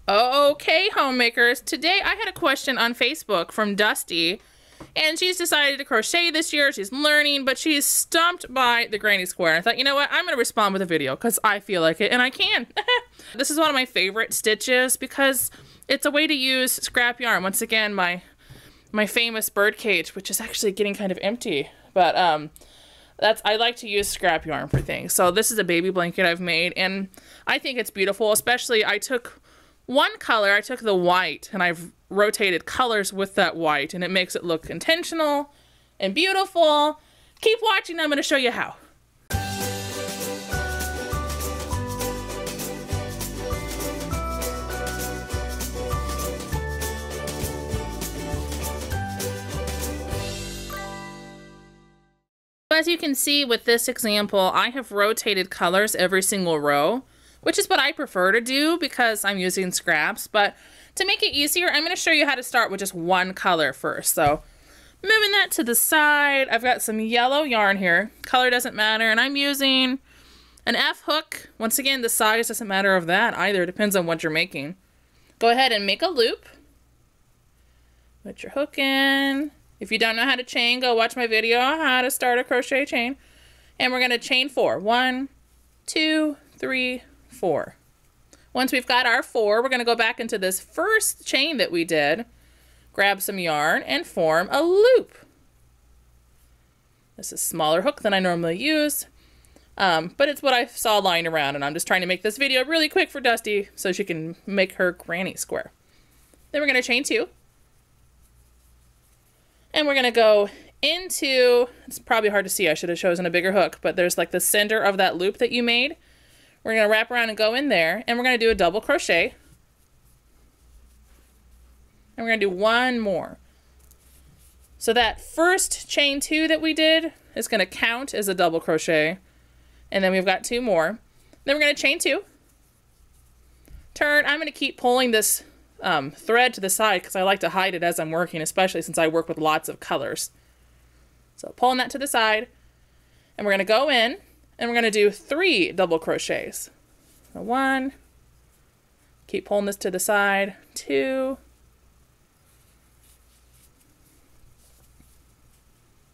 Okay, homemakers, today I had a question on Facebook from Dusty, and she's decided to crochet this year. She's learning, but she's stumped by the granny square. I thought, you know what, I'm gonna respond with a video because I feel like it, and I can. This is one of my favorite stitches because it's a way to use scrap yarn. Once again, my famous bird cage, which is actually getting kind of empty, but I like to use scrap yarn for things. So this is a baby blanket I've made, and I think it's beautiful. Especially, I took one color, I took the white, and I've rotated colors with that white, and it makes it look intentional and beautiful. Keep watching, I'm going to show you how. As you can see with this example, I have rotated colors every single row, which is what I prefer to do because I'm using scraps. But to make it easier, I'm going to show you how to start with just one color first. So moving that to the side, I've got some yellow yarn here. Color doesn't matter, and I'm using an F hook. Once again, the size doesn't matter of that either. It depends on what you're making. Go ahead and make a loop. Put your hook in. If you don't know how to chain, go watch my video on how to start a crochet chain. And we're going to chain 4. 1, 2, 3, 4. Once we've got our 4, we're going to go back into this first chain that we did, grab some yarn, and form a loop. This is a smaller hook than I normally use, but it's what I saw lying around, and I'm just trying to make this video really quick for Dusty so she can make her granny square. Then we're going to chain 2. And we're going to go into, it's probably hard to see, I should have chosen a bigger hook, but there's like the center of that loop that you made. We're going to wrap around and go in there, and we're going to do a double crochet. And we're going to do one more. So that first chain 2 that we did is going to count as a double crochet. And then we've got 2 more. Then we're going to chain 2. Turn, I'm going to keep pulling this thread to the side because I like to hide it as I'm working, especially since I work with lots of colors. So pulling that to the side, and we're going to go in and we're going to do 3 double crochets. So 1, keep pulling this to the side, 2,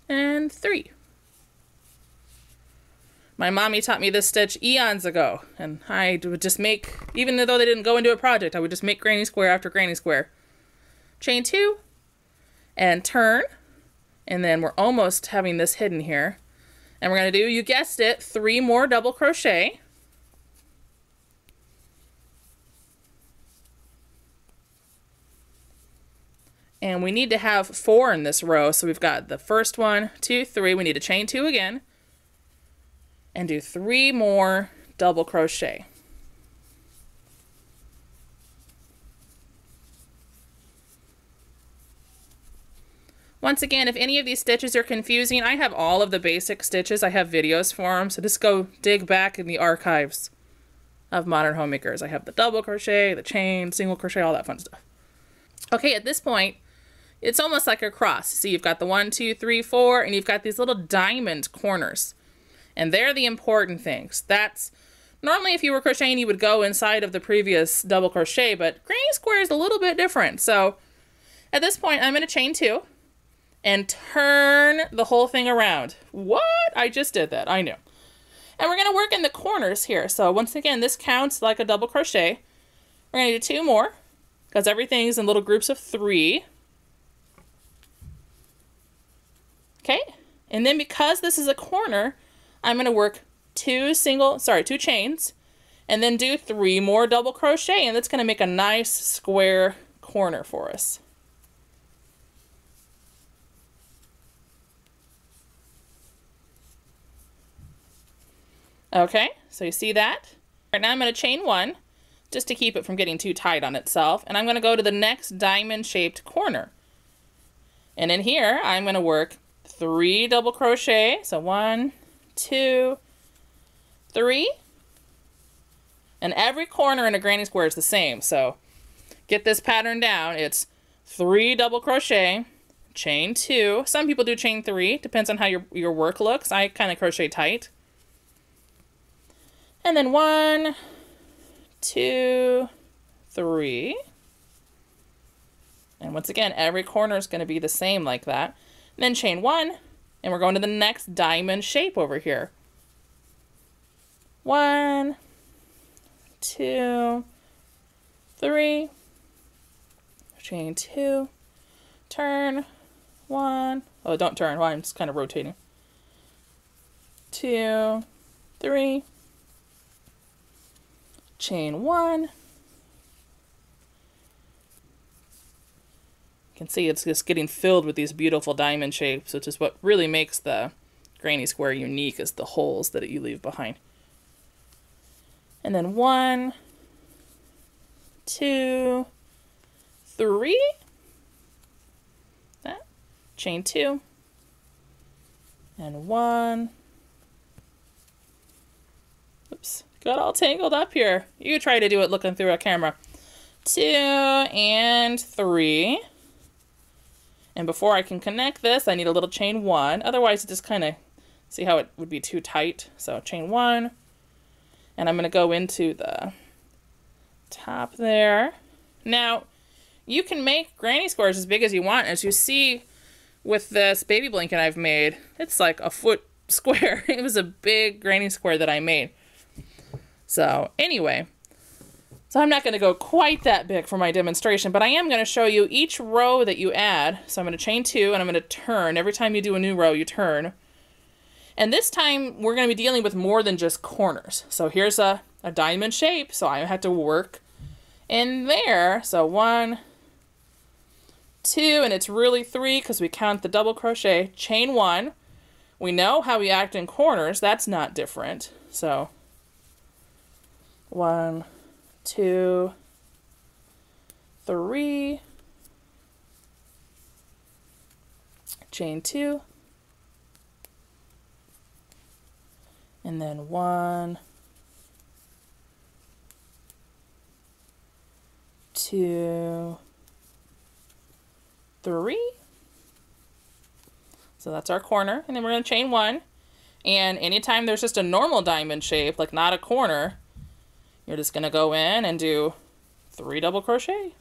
and 3. My mommy taught me this stitch eons ago, and I would just make, even though they didn't go into a project, I would just make granny square after granny square. Chain 2, and turn, and then we're almost having this hidden here. And we're going to do, you guessed it, 3 more double crochet. And we need to have 4 in this row, so we've got the first 1, 2, 3, we need to chain 2 again. And do 3 more double crochet. Once again, if any of these stitches are confusing, I have all of the basic stitches. I have videos for them, so just go dig back in the archives of Modern Homemakers. I have the double crochet, the chain, single crochet, all that fun stuff. Okay, at this point, it's almost like a cross. See, you've got the 1, 2, 3, 4, and you've got these little diamond corners. And they're the important things. That's normally if you were crocheting, you would go inside of the previous double crochet, but granny square is a little bit different. So at this point, I'm going to chain 2 and turn the whole thing around. What? I just did that. I knew. And we're going to work in the corners here. So once again, this counts like a double crochet. We're going to do 2 more because everything's in little groups of 3. Okay. And then because this is a corner, I'm going to work 2 chains and then do 3 more double crochet, and that's going to make a nice square corner for us. Okay, so you see that? Right now I'm going to chain 1 just to keep it from getting too tight on itself, and I'm going to go to the next diamond shaped corner. And in here I'm going to work 3 double crochet, so 1, 2, 3, and every corner in a granny square is the same, so get this pattern down. It's 3 double crochet, chain 2. Some people do chain 3, depends on how your work looks. I kind of crochet tight. And then 1, 2, 3. And once again, every corner is going to be the same like that. And then chain 1, and we're going to the next diamond shape over here. 1, 2, 3, chain 2, turn, 1, oh, don't turn, well, I'm just kind of rotating. 2, 3, chain 1. You can see it's just getting filled with these beautiful diamond shapes, which is what really makes the granny square unique, is the holes that you leave behind. And then 1, 2, 3, that, chain 2, and 1. Oops, got all tangled up here. You try to do it looking through a camera. 2 and 3. And before I can connect this, I need a little chain 1. Otherwise, it just kind of, see how it would be too tight. So chain 1. And I'm going to go into the top there. Now, you can make granny squares as big as you want. As you see with this baby blanket I've made, it's like a foot square. It was a big granny square that I made. So anyway, so I'm not going to go quite that big for my demonstration, but I am going to show you each row that you add. So I'm going to chain 2 and I'm going to turn. Every time you do a new row, you turn. And this time we're going to be dealing with more than just corners. So here's a diamond shape, so I have to work in there. So 1, 2, and it's really 3 because we count the double crochet, chain 1. We know how we act in corners, that's not different. So 1, 2, 3, chain 2. And then 1, 2, 3. So that's our corner. And then we're going to chain 1. And anytime there's just a normal diamond shape, like not a corner, you're just going to go in and do 3 double crochet.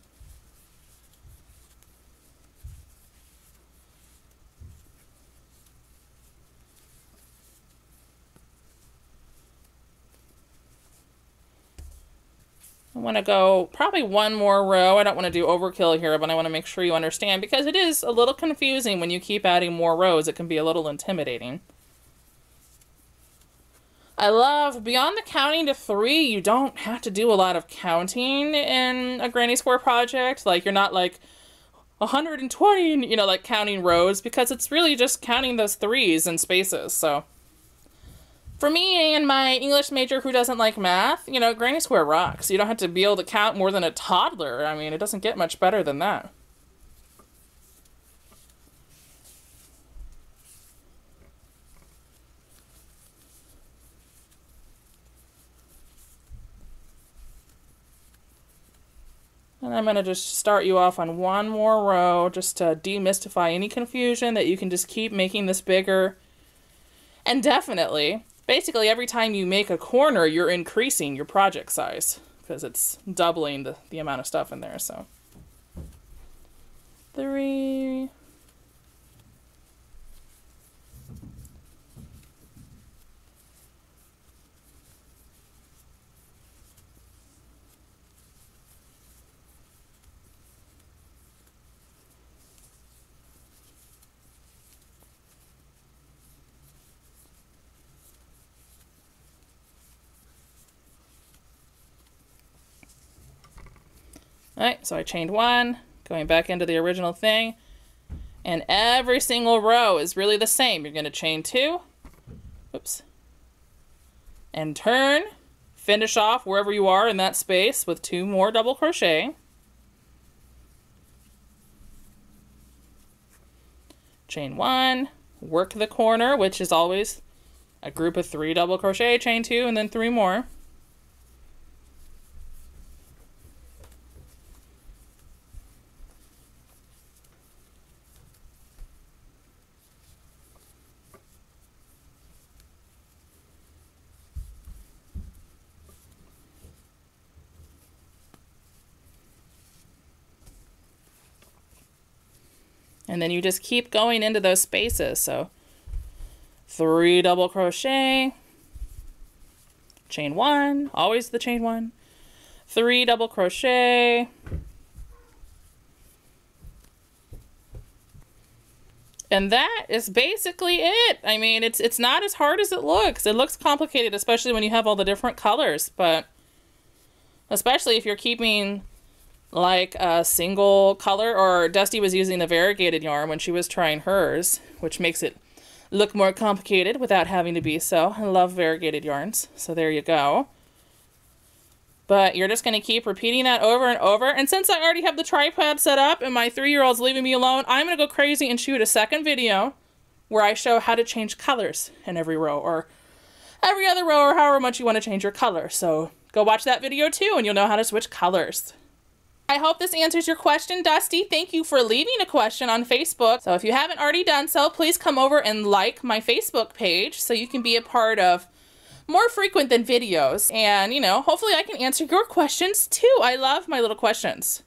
I want to go probably one more row. I don't want to do overkill here, but I want to make sure you understand because it is a little confusing when you keep adding more rows. It can be a little intimidating. I love beyond the counting to 3, you don't have to do a lot of counting in a granny square project. Like you're not like 120, you know, like counting rows because it's really just counting those 3s and spaces. So for me and my English major who doesn't like math, you know, granny square rocks. You don't have to be able to count more than a toddler. I mean, it doesn't get much better than that. And I'm going to just start you off on one more row just to demystify any confusion that you can just keep making this bigger. And definitely, basically every time you make a corner, you're increasing your project size because it's doubling the amount of stuff in there. So 3, Alright, so I chained 1, going back into the original thing, and every single row is really the same. You're going to chain 2, oops, and turn, finish off wherever you are in that space with 2 more double crochet. Chain 1, work the corner, which is always a group of 3 double crochet, chain 2, and then 3 more. And then you just keep going into those spaces. So 3 double crochet, chain 1, always the chain 1, 3 double crochet, and that is basically it. I mean, it's not as hard as it looks. It looks complicated, especially when you have all the different colors, but especially if you're keeping like a single color, or Dusty was using the variegated yarn when she was trying hers, which makes it look more complicated without having to be so. I love variegated yarns, so there you go. But you're just going to keep repeating that over and over. And since I already have the tripod set up and my 3-year-old's leaving me alone, I'm going to go crazy and shoot a second video where I show how to change colors in every row, or every other row, or however much you want to change your color. So go watch that video too, and you'll know how to switch colors. I hope this answers your question, Dusty. Thank you for leaving a question on Facebook. So if you haven't already done so, please come over and like my Facebook page so you can be a part of more frequent than videos. And, you know, hopefully I can answer your questions too. I love my little questions.